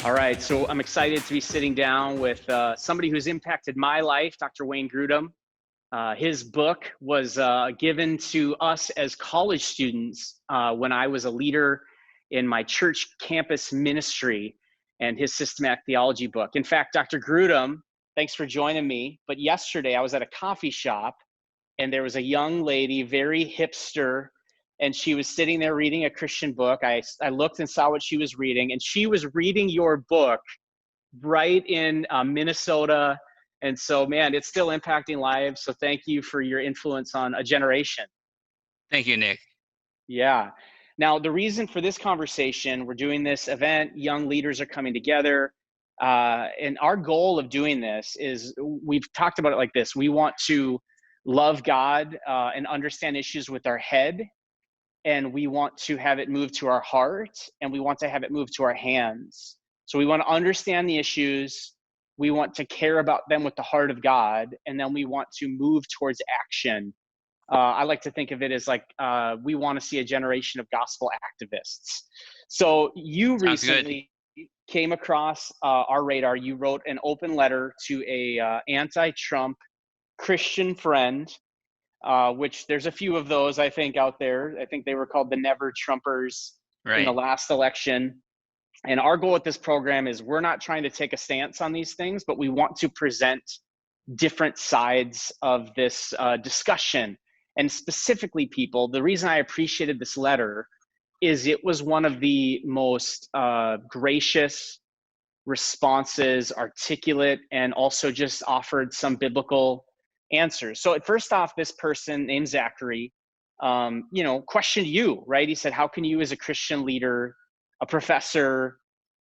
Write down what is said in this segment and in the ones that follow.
All right, so I'm excited to be sitting down with somebody who's impacted my life, Dr. Wayne Grudem. His book was given to us as college students when I was a leader in my church campus ministry, and his systematic theology book. In fact, Dr. Grudem, thanks for joining me. But yesterday I was at a coffee shop and there was a young lady, very hipster, and she was sitting there reading a Christian book. I looked and saw what she was reading, and she was reading your book right in Minnesota. And so, man, it's still impacting lives. So thank you for your influence on a generation. Thank you, Nick. Yeah. Now, the reason for this conversation, we're doing this event, young leaders are coming together. And our goal of doing this is, we've talked about it like this. We want to love God and understand issues with our head. And we want to have it move to our heart, and we want to have it move to our hands. So we want to understand the issues. We want to care about them with the heart of God. And then we want to move towards action. I like to think of it as like we want to see a generation of gospel activists. So you recently came across our radar. You wrote an open letter to a anti-Trump Christian friend, which there's a few of those, I think, out there. I think they were called the Never Trumpers in the last election. And our goal with this program is we're not trying to take a stance on these things, but we want to present different sides of this discussion. And specifically, people, the reason I appreciated this letter is it was one of the most gracious responses, articulate, and also just offered some biblical answers. So first off, this person named Zachary, questioned you, right? He said, how can you as a Christian leader, a professor,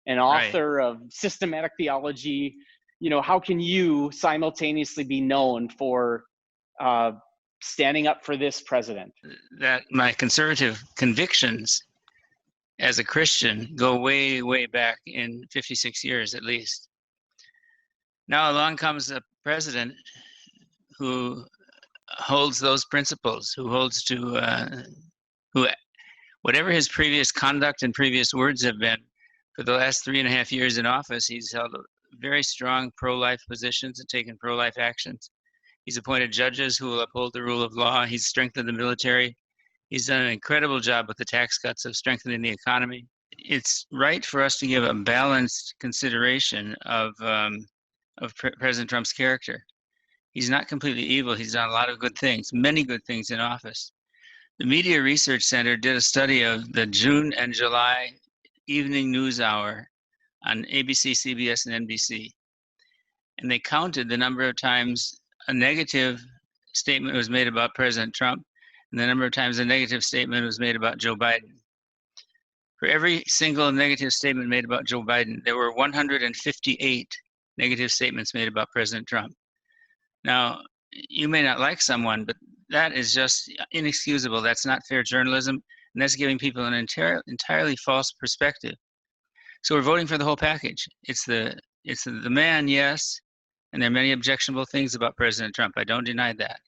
an author of systematic theology, how can you simultaneously be known for standing up for this president? That my conservative convictions as a Christian go way, way back in 56 years at least. Now along comes a president who holds those principles, who holds to who, whatever his previous conduct and previous words have been, for the last 3.5 years in office, he's held very strong pro-life positions and taken pro-life actions. He's appointed judges who will uphold the rule of law. He's strengthened the military. He's done an incredible job with the tax cuts of strengthening the economy. It's right for us to give a balanced consideration of President Trump's character. He's not completely evil. He's done a lot of good things, many good things in office. The Media Research Center did a study of the June and July evening news hour on ABC, CBS, and NBC. And they counted the number of times a negative statement was made about President Trump and the number of times a negative statement was made about Joe Biden. For every single negative statement made about Joe Biden, there were 158 negative statements made about President Trump. Now, you may not like someone, but that is just inexcusable. That's not fair journalism, and that's giving people an entirely false perspective. So we're voting for the whole package. It's the man, yes, and there are many objectionable things about President Trump. I don't deny that.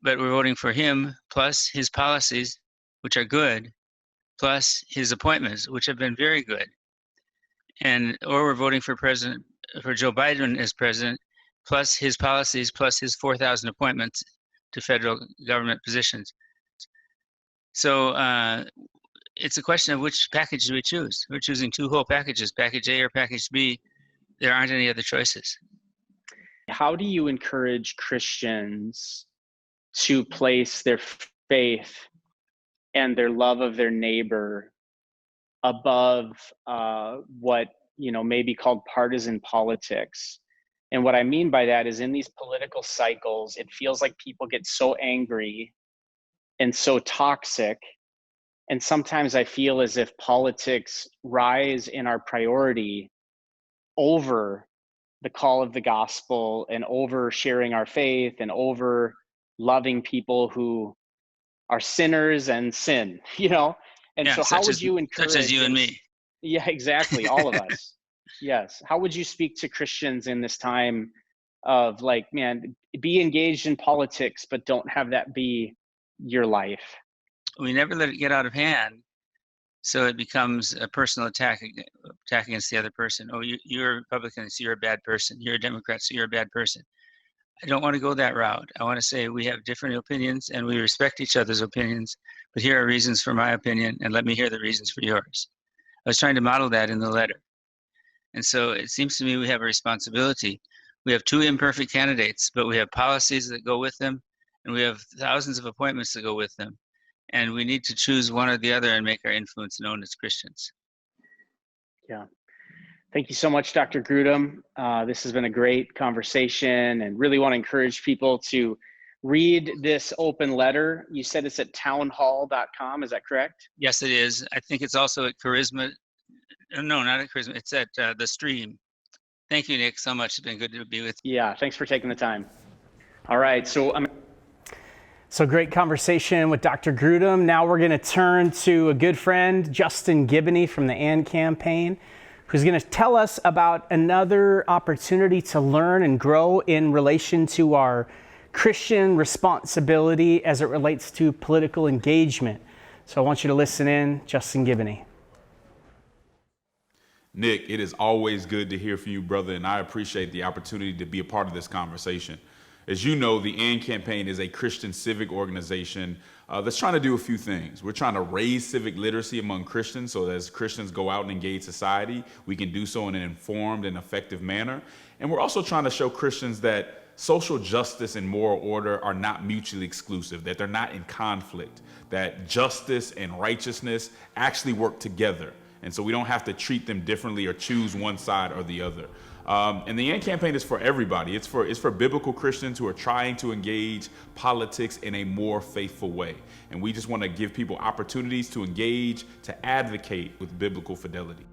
But we're voting for him, plus his policies, which are good, plus his appointments, which have been very good. Or we're voting for Joe Biden as president, plus his policies, plus his 4,000 appointments to federal government positions. So it's a question of which package do we choose. We're choosing two whole packages, package A or package B. There aren't any other choices. How do you encourage Christians to place their faith and their love of their neighbor above what may be called partisan politics? And what I mean by that is, in these political cycles, it feels like people get so angry and so toxic. And sometimes I feel as if politics rise in our priority over the call of the gospel and over sharing our faith and over loving people who are sinners and sin, And so how would you encourage— Such as you and me. Yeah, exactly. All of us. Yes. How would you speak to Christians in this time of like, man, be engaged in politics, but don't have that be your life? We never let it get out of hand So it becomes a personal attack against the other person. Oh, you're a Republican, so you're a bad person. You're a Democrat, so you're a bad person. I don't want to go that route. I want to say we have different opinions and we respect each other's opinions, but here are reasons for my opinion and let me hear the reasons for yours. I was trying to model that in the letter. And so it seems to me we have a responsibility. We have two imperfect candidates, but we have policies that go with them, and we have thousands of appointments that go with them. And we need to choose one or the other and make our influence known as Christians. Yeah. Thank you so much, Dr. Grudem. This has been a great conversation, and really want to encourage people to read this open letter. You said it's at townhall.com. Is that correct? Yes, it is. I think it's also at Charisma. No, not at Charisma. It's at the Stream. Thank you, Nick, so much. It's been good to be with you. Yeah, thanks for taking the time. All right, so great conversation with Dr. Grudem. Now we're going to turn to a good friend, Justin Giboney from the AND campaign, who's going to tell us about another opportunity to learn and grow in relation to our Christian responsibility as it relates to political engagement. So I want you to listen in, Justin Giboney. Nick, it is always good to hear from you, brother, and I appreciate the opportunity to be a part of this conversation. As you know, the AND campaign is a Christian civic organization that's trying to do a few things. We're trying to raise civic literacy among Christians so that as Christians go out and engage society, we can do so in an informed and effective manner. And we're also trying to show Christians that social justice and moral order are not mutually exclusive, that they're not in conflict, that justice and righteousness actually work together. And so we don't have to treat them differently or choose one side or the other. And the AND campaign is for everybody. It's for biblical Christians who are trying to engage politics in a more faithful way. And we just want to give people opportunities to engage, to advocate with biblical fidelity.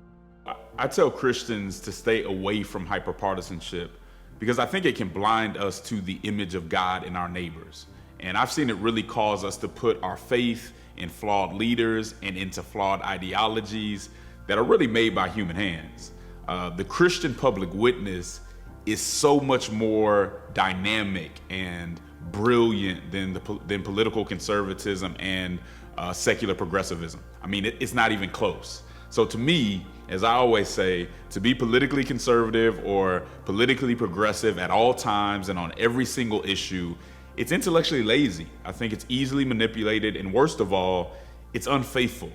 I tell Christians to stay away from hyperpartisanship because I think it can blind us to the image of God in our neighbors. And I've seen it really cause us to put our faith in flawed leaders and into flawed ideologies that are really made by human hands. The Christian public witness is so much more dynamic and brilliant than political conservatism and secular progressivism. I mean, it's not even close. So to me, as I always say, to be politically conservative or politically progressive at all times and on every single issue, it's intellectually lazy. I think it's easily manipulated, and worst of all, it's unfaithful.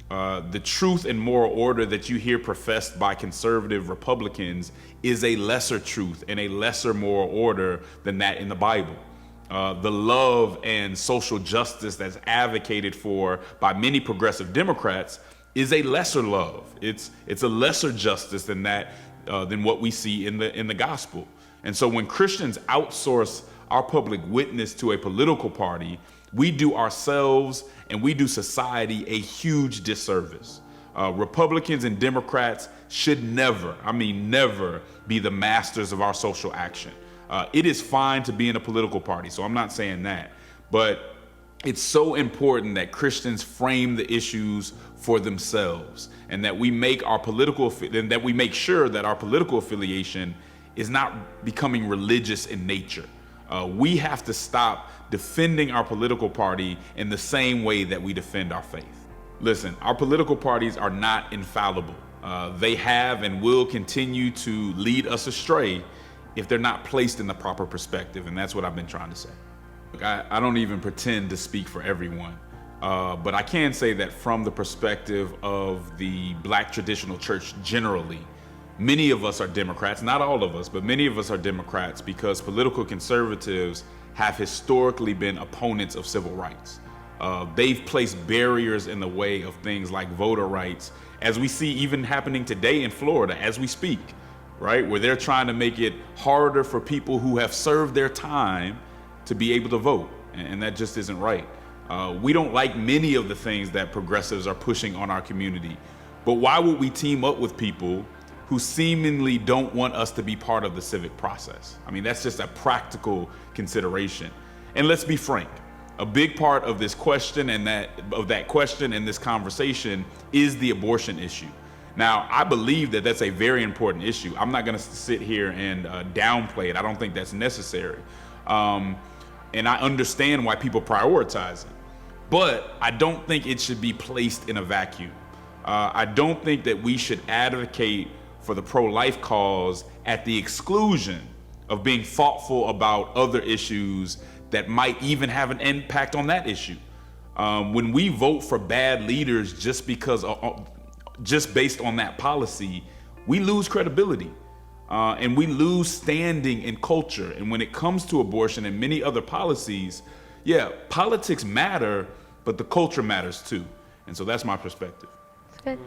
The truth and moral order that you hear professed by conservative Republicans is a lesser truth and a lesser moral order than that in the Bible. The love and social justice that's advocated for by many progressive Democrats is a lesser love. It's a lesser justice than that, than what we see in the gospel. And so when Christians outsource our public witness to a political party, we do ourselves and we do society a huge disservice. Republicans and Democrats should never, I mean never, be the masters of our social action. It is fine to be in a political party, so I'm not saying that. But it's so important that Christians frame the issues for themselves and that we make sure that our political affiliation is not becoming religious in nature. We have to stop defending our political party in the same way that we defend our faith. Listen, our political parties are not infallible. They have and will continue to lead us astray if they're not placed in the proper perspective, and that's what I've been trying to say. Look, I don't even pretend to speak for everyone, but I can say that from the perspective of the Black traditional church generally, many of us are Democrats, not all of us, but many of us are Democrats because political conservatives have historically been opponents of civil rights. They've placed barriers in the way of things like voter rights, as we see even happening today in Florida as we speak, right? Where they're trying to make it harder for people who have served their time to be able to vote, and that just isn't right. We don't like many of the things that progressives are pushing on our community, but why would we team up with people who seemingly don't want us to be part of the civic process? I mean, that's just a practical consideration. And let's be frank, a big part of this question and that question and this conversation is the abortion issue. Now, I believe that that's a very important issue. I'm not gonna sit here and downplay it. I don't think that's necessary. And I understand why people prioritize it, but I don't think it should be placed in a vacuum. I don't think that we should advocate for the pro-life cause at the exclusion of being thoughtful about other issues that might even have an impact on that issue. When we vote for bad leaders just based on that policy, we lose credibility. And we lose standing in culture. And when it comes to abortion and many other policies, yeah, politics matter, but the culture matters too. And so that's my perspective. That's good.